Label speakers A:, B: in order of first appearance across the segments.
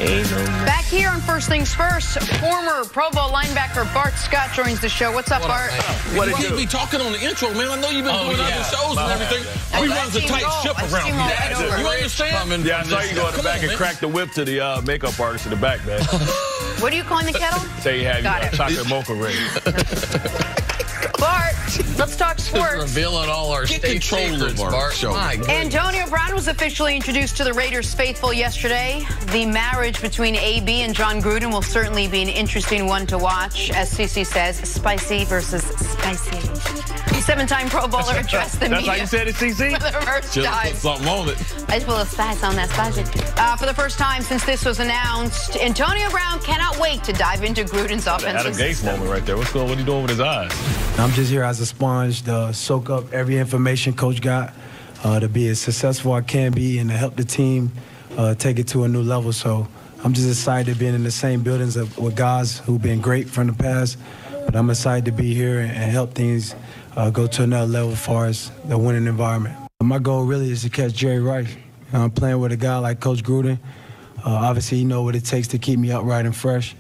A: Back here on First Things First, former Pro Bowl linebacker Bart Scott joins the show. What's up, Bart?
B: What you can't be talking on the intro, man. I know you've been doing other shows and everything. We run a tight ship around here. You understand?
C: Yeah, I saw you go in the back and crack the whip to the makeup artist in the back, man.
A: What are you calling the kettle?
C: Say you have your chocolate mocha ready.
A: Bart, let's talk sports.
D: Revealing all our state secrets, Bart.
A: Antonio Brown was officially introduced to the Raiders faithful yesterday. The marriage between AB and John Gruden will certainly be an interesting one to watch. As CC says, spicy versus spicy. The 7-time Pro Bowler addressed the media.
C: That's how you said it, CC?
A: For the first
B: Just
A: time.
B: put something on it.
A: I just put a little spice on that spicy. For the first time since this was announced, Antonio Brown cannot wait to dive into Gruden's offense.
C: Adam Gase moment right there. What are you doing with his eyes?
E: I'm just here as a sponge to soak up every information Coach got, to be as successful I can be and to help the team take it to a new level. So I'm just excited being in the same buildings with guys who've been great from the past. But I'm excited to be here and help things go to another level as far as the winning environment. My goal really is to catch Jerry Rice. I'm playing with a guy like Coach Gruden. Obviously, you know what it takes to keep me upright and fresh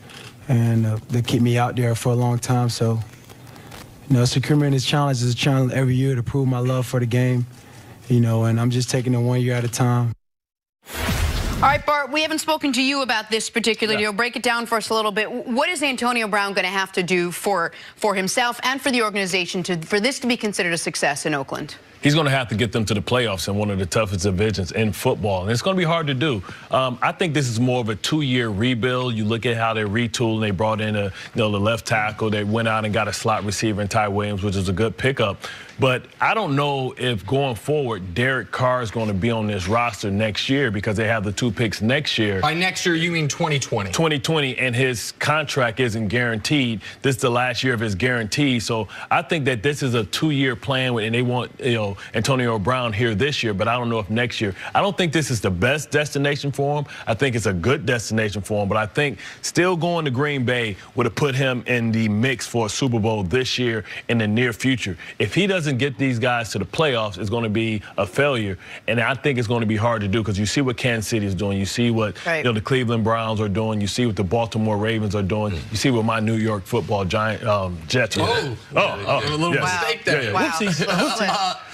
E: and to keep me out there for a long time. So, you know, securing this challenge is a challenge every year to prove my love for the game, you know, and I'm just taking it 1 year at a time.
A: All right, Bart, we haven't spoken to you about this particular deal. Break it down for us a little bit. What is Antonio Brown going to have to do for himself and for the organization for this to be considered a success in Oakland?
C: He's going to have to get them to the playoffs in one of the toughest divisions in football, and it's going to be hard to do. I think this is more of a 2-year rebuild. You look at how they retooled and they brought in the left tackle. They went out and got a slot receiver in Ty Williams, which is a good pickup. But I don't know if going forward, Derek Carr is going to be on this roster next year because they have the 2 picks next year.
D: By next year, you mean 2020?
C: 2020, and his contract isn't guaranteed. This is the last year of his guarantee. So I think that this is a 2-year plan, and they want Antonio Brown here this year, but I don't know if next year. I don't think this is the best destination for him. I think it's a good destination for him, but I think still going to Green Bay would have put him in the mix for a Super Bowl this year in the near future. If he doesn't get these guys to the playoffs, it's going to be a failure, and I think it's going to be hard to do because you see what Kansas City is doing. You see what the Cleveland Browns are doing. You see what the Baltimore Ravens are doing. You see what my New York Football Jets are doing.
D: A little mistake there.
A: Wow.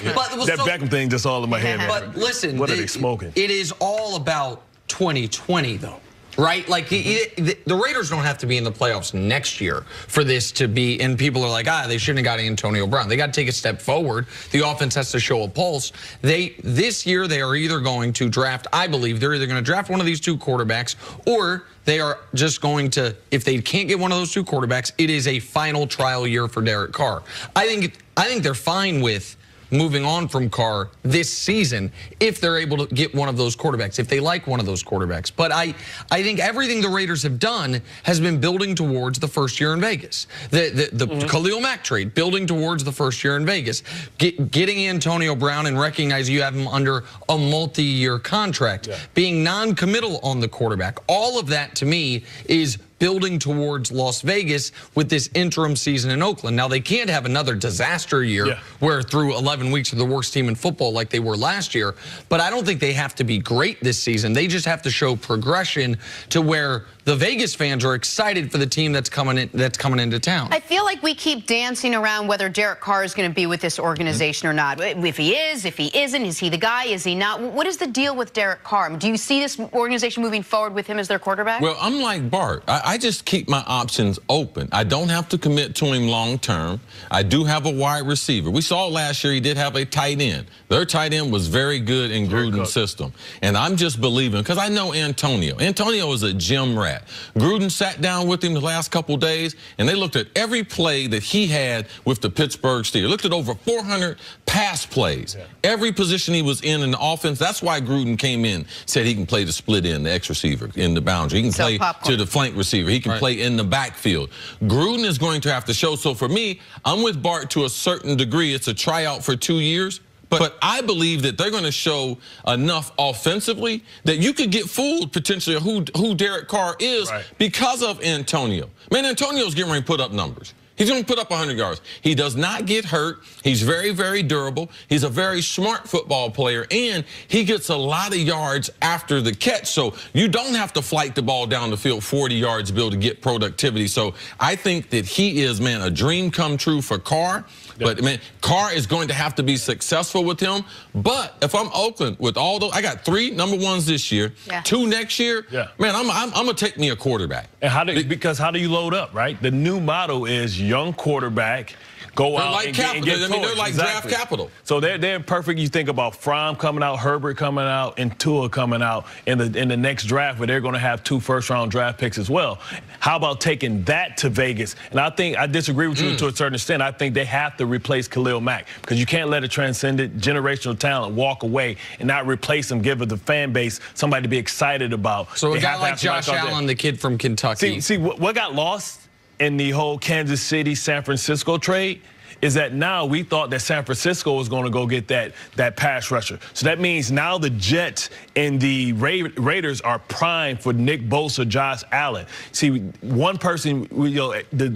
C: That Beckham thing just all in my head.
D: But listen,
C: what are they smoking?
D: It is all about 2020, though. Right? Like, the Raiders don't have to be in the playoffs next year for this to be, and people are like, they shouldn't have got Antonio Brown. They got to take a step forward. The offense has to show a pulse. This year, they are either going to draft, I believe, they're either going to draft one of these 2 quarterbacks, or they are just going to, if they can't get one of those 2 quarterbacks, it is a final trial year for Derek Carr. I think they're fine with moving on from Carr this season if they're able to get one of those quarterbacks, if they like one of those quarterbacks. But I think everything the Raiders have done has been building towards the first year in Vegas. The Khalil Mack trade, building towards the first year in Vegas. Getting Antonio Brown and recognizing you have him under a multi-year contract. Being non-committal on the quarterback. All of that, to me, is building towards Las Vegas with this interim season in Oakland. Now, they can't have another disaster year where through 11 weeks they're the worst team in football like they were last year. But I don't think they have to be great this season. They just have to show progression to where the Vegas fans are excited for the team that's coming into town.
A: I feel like we keep dancing around whether Derek Carr is going to be with this organization or not. If he is, if he isn't, is he the guy, is he not? What is the deal with Derek Carr? Do you see this organization moving forward with him as their quarterback?
B: Well, I'm like Bart. I just keep my options open. I don't have to commit to him long term. I do have a wide receiver. We saw last year he did have a tight end. Their tight end was very good in Gruden's system. And I'm just believing, because I know Antonio. Antonio is a gym rat. Gruden sat down with him the last couple days, and they looked at every play that he had with the Pittsburgh Steelers. Looked at over 400 pass plays. Every position he was in the offense. That's why Gruden came in, said he can play the split end, the X receiver, in the boundary. He can play to the flank receiver. He can play in the backfield. Gruden is going to have to show. So for me, I'm with Bart to a certain degree. It's a tryout for 2 years. But I believe that they're going to show enough offensively that you could get fooled potentially who Derek Carr is because of Antonio. Man, Antonio's getting ready to put up numbers. He's going to put up 100 yards. He does not get hurt. He's very, very durable. He's a very smart football player, and he gets a lot of yards after the catch. So you don't have to flight the ball down the field 40 yards, Bill, to get productivity. So I think that he is, man, a dream come true for Carr. But, man, Carr is going to have to be successful with him. But if I'm Oakland, with all those, I got 3 number ones this year, 2 next year. Man, I'm going to take me a quarterback.
C: And because how do you load up, right? The new motto is young quarterback, go out and get
B: they're like draft capital.
C: So they're perfect. You think about Fromm coming out, Herbert coming out, and Tua coming out in the next draft, where they're going to have 2 first-round draft picks as well. How about taking that to Vegas? And I think I disagree with you to a certain extent. I think they have to replace Khalil Mack, because you can't let a transcendent generational talent walk away and not replace him, give the fan base somebody to be excited about.
D: So a guy like Josh Allen, the kid from Kentucky.
C: See what got lost in the whole Kansas City, San Francisco trade is that now we thought that San Francisco was going to go get that pass rusher. So that means now the Jets and the Raiders are primed for Nick Bosa, Josh Allen. See, one person,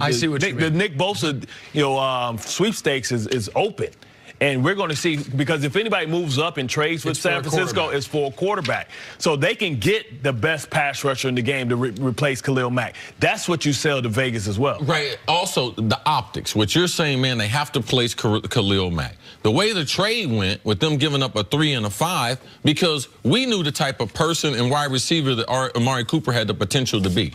D: I see what you mean.
C: The Nick Bosa, sweepstakes is open. And we're going to see, because if anybody moves up and trades with San Francisco, it's for a quarterback. So they can get the best pass rusher in the game to replace Khalil Mack. That's what you sell to Vegas as well.
B: Right. Also, the optics. What you're saying, man, they have to place Khalil Mack. The way the trade went, with them giving up a 3 and a 5, because we knew the type of person and wide receiver that Amari Cooper had the potential to be.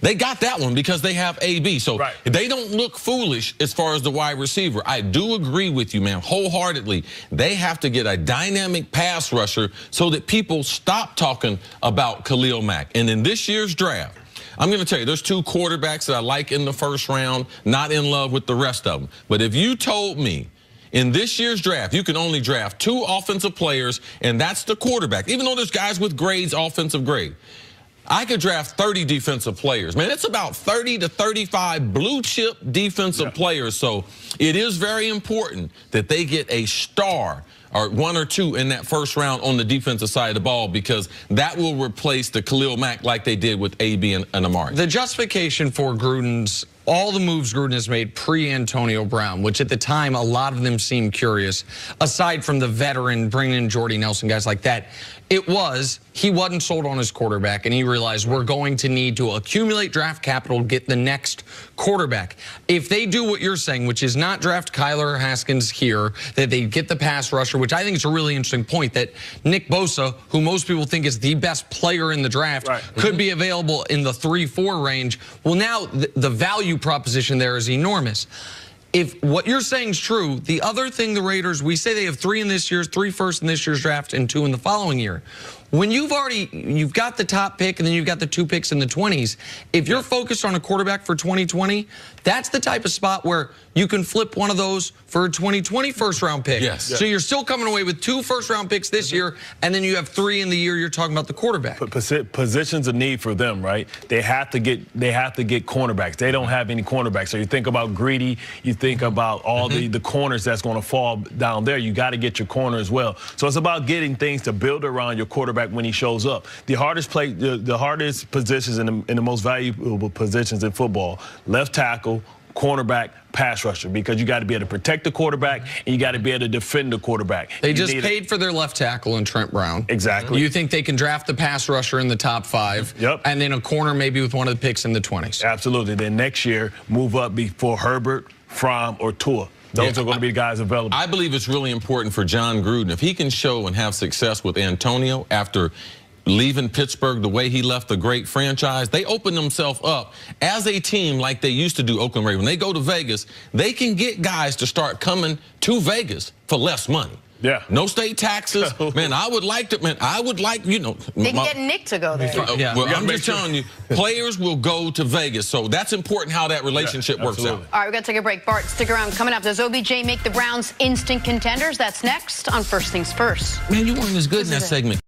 B: They got that one because they have AB. So they don't look foolish as far as the wide receiver. I do agree with you, man, wholeheartedly. They have to get a dynamic pass rusher so that people stop talking about Khalil Mack. And in this year's draft, I'm going to tell you, there's 2 quarterbacks that I like in the first round, not in love with the rest of them. But if you told me in this year's draft, you can only draft 2 offensive players, and that's the quarterback, even though there's guys with grades, offensive grade, I could draft 30 defensive players. Man, it's about 30 to 35 blue-chip defensive players. So it is very important that they get a star or 1 or 2 in that first round on the defensive side of the ball, because that will replace the Khalil Mack like they did with AB and Amari.
D: The justification for Gruden's, all the moves Gruden has made pre-Antonio Brown, which at the time a lot of them seemed curious, aside from the veteran, bringing in Jordy Nelson, guys like that, it was he wasn't sold on his quarterback, and he realized we're going to need to accumulate draft capital to get the next quarterback. If they do what you're saying, which is not draft Kyler Haskins here, that they get the pass rusher, which I think is a really interesting point, that Nick Bosa, who most people think is the best player in the draft, could be available in the 3-4 range. Well, now the value proposition there is enormous. If what you're saying is true, the other thing the Raiders, we say they have 3 in this year's, 3 first in this year's draft and 2 in the following year. When you've got the top pick and then you've got the 2 picks in the 20s, if you're focused on a quarterback for 2020, that's the type of spot where you can flip one of those for a 2020 first-round pick. So you're still coming away with 2 first-round picks this year, and then you have 3 in the year you're talking about the quarterback.
C: Positions of need for them, right? They have to get cornerbacks. They don't have any cornerbacks. So you think about Greedy, you think about all the corners that's going to fall down there. You got to get your corner as well. So it's about getting things to build around your quarterback when he shows up. The hardest positions and the most valuable positions in football: left tackle, cornerback, pass rusher, because you got to be able to protect the quarterback and you got to be able to defend the quarterback.
D: They just paid for their left tackle in Trent Brown.
C: Exactly.
D: You think they can draft the pass rusher in the top 5? And then a corner maybe with one of the picks in the 20s?
C: Absolutely. Then next year, move up before Herbert, Fromm, or Tua. Those are going to be the guys available.
B: I believe it's really important for John Gruden, if he can show and have success with Antonio after leaving Pittsburgh the way he left a great franchise, they open themselves up as a team like they used to do Oakland Raiders. When they go to Vegas, they can get guys to start coming to Vegas for less money. No state taxes. Man, I would like to, you know.
A: They can get Nick to go there.
B: Well, I'm just telling you, players will go to Vegas. So that's important how that relationship works out.
A: All right, we've got to take a break. Bart, stick around. Coming up, does OBJ make the Browns instant contenders? That's next on First Things First.
B: Man, you weren't as good in that segment.